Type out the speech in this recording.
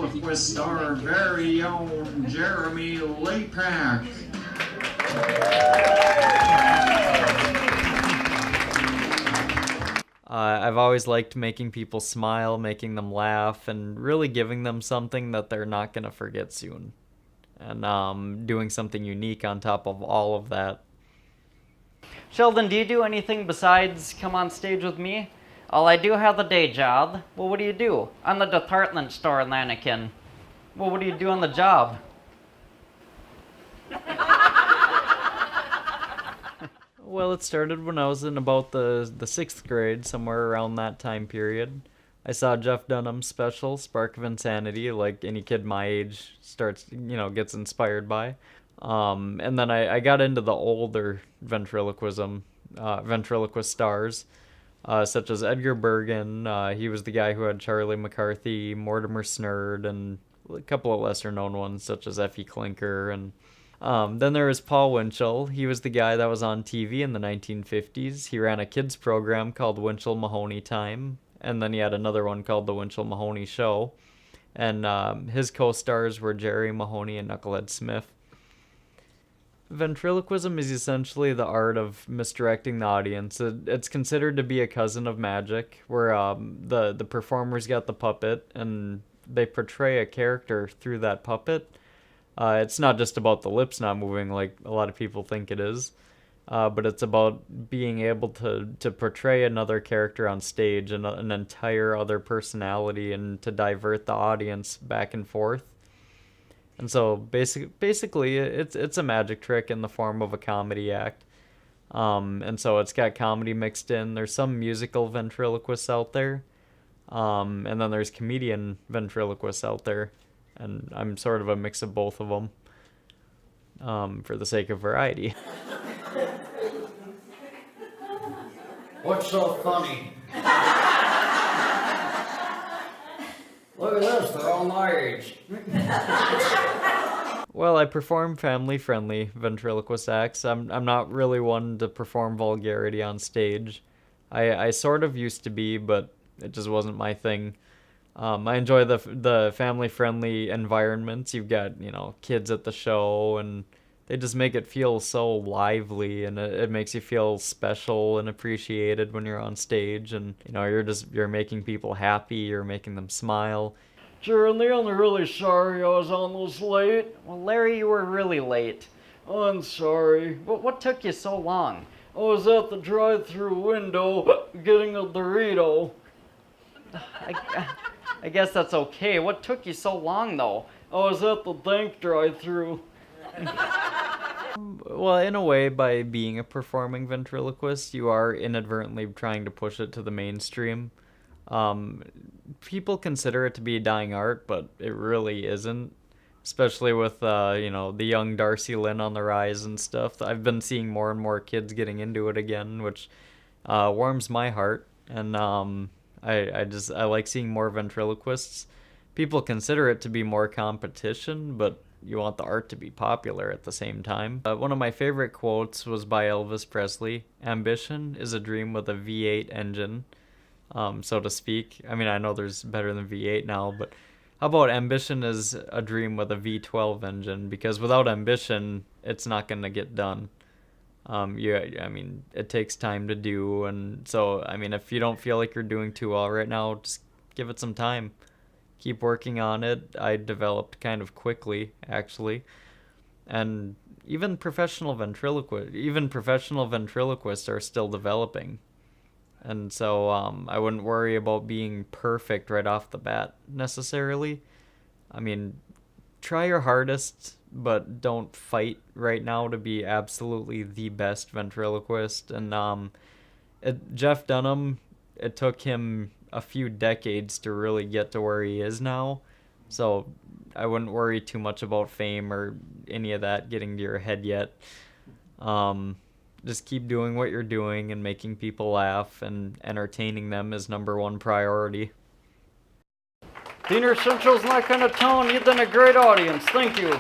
ventriloquist, our very own Jeremy Lepak. I've always liked making people smile, making them laugh, and really giving them something that they're not going to forget soon. And doing something unique on top of all of that. Sheldon, do you do anything besides come on stage with me? Well, I do have a day job. Well, what do you do? I'm the department store mannequin. Well, what do you do on the job? Well, it started when I was in about the 6th grade, somewhere around that time period. I saw Jeff Dunham's special, Spark of Insanity, like any kid my age starts, gets inspired by. And then I got into the older ventriloquism, ventriloquist stars, such as Edgar Bergen. He was the guy who had Charlie McCarthy, Mortimer Snerd, and a couple of lesser known ones, such as Effie Clinker. And then there was Paul Winchell. He was the guy that was on TV in the 1950s. He ran a kids program called Winchell Mahoney Time. And then he had another one called The Winchell Mahoney Show. And his co-stars were Jerry Mahoney and Knucklehead Smith. Ventriloquism is essentially the art of misdirecting the audience. It's considered to be a cousin of magic, where the performer's got the puppet, and they portray a character through that puppet. It's not just about the lips not moving like a lot of people think it is. But it's about being able to portray another character on stage and an entire other personality, and to divert the audience back and forth. And so basically it's a magic trick in the form of a comedy act. And so it's got comedy mixed in. There's some musical ventriloquists out there. And then there's comedian ventriloquists out there. And I'm sort of a mix of both of them, for the sake of variety. What's so funny? Look at this, they're all my age. Well, I perform family-friendly ventriloquist acts. I'm not really one to perform vulgarity on stage. I sort of used to be, but it just wasn't my thing. I enjoy the family-friendly environments. You've got, kids at the show, and they just make it feel so lively, and it makes you feel special and appreciated when you're on stage, and you're making people happy, you're making them smile. Jeremy, I'm really sorry I was almost late. Well, Larry, you were really late. Oh, I'm sorry. But what took you so long? I was at the drive-thru window getting a Dorito. I guess that's okay. What took you so long, though? I was at the bank drive-thru. Well, in a way, by being a performing ventriloquist, you are inadvertently trying to push it to the mainstream. People consider it to be a dying art, but it really isn't. Especially with, the young Darcy Lynn on the rise and stuff. I've been seeing more and more kids getting into it again, which warms my heart. And I like seeing more ventriloquists. People consider it to be more competition, but you want the art to be popular at the same time. One of my favorite quotes was by Elvis Presley. "Ambition is a dream with a V8 engine," so to speak. I mean, I know there's better than V8 now, but how about ambition is a dream with a V12 engine? Because without ambition, it's not going to get done. It takes time to do, and so, if you don't feel like you're doing too well right now, just give it some time. Keep working on it. I developed kind of quickly, actually. And even professional ventriloquists are still developing. And so I wouldn't worry about being perfect right off the bat, necessarily. Try your hardest, but don't fight right now to be absolutely the best ventriloquist. And Jeff Dunham, it took him a few decades to really get to where he is now. So I wouldn't worry too much about fame or any of that getting to your head yet. Just keep doing what you're doing and making people laugh, and entertaining them is #1 priority. Deaner Central's that kind of tone. You've been a great audience. Thank you.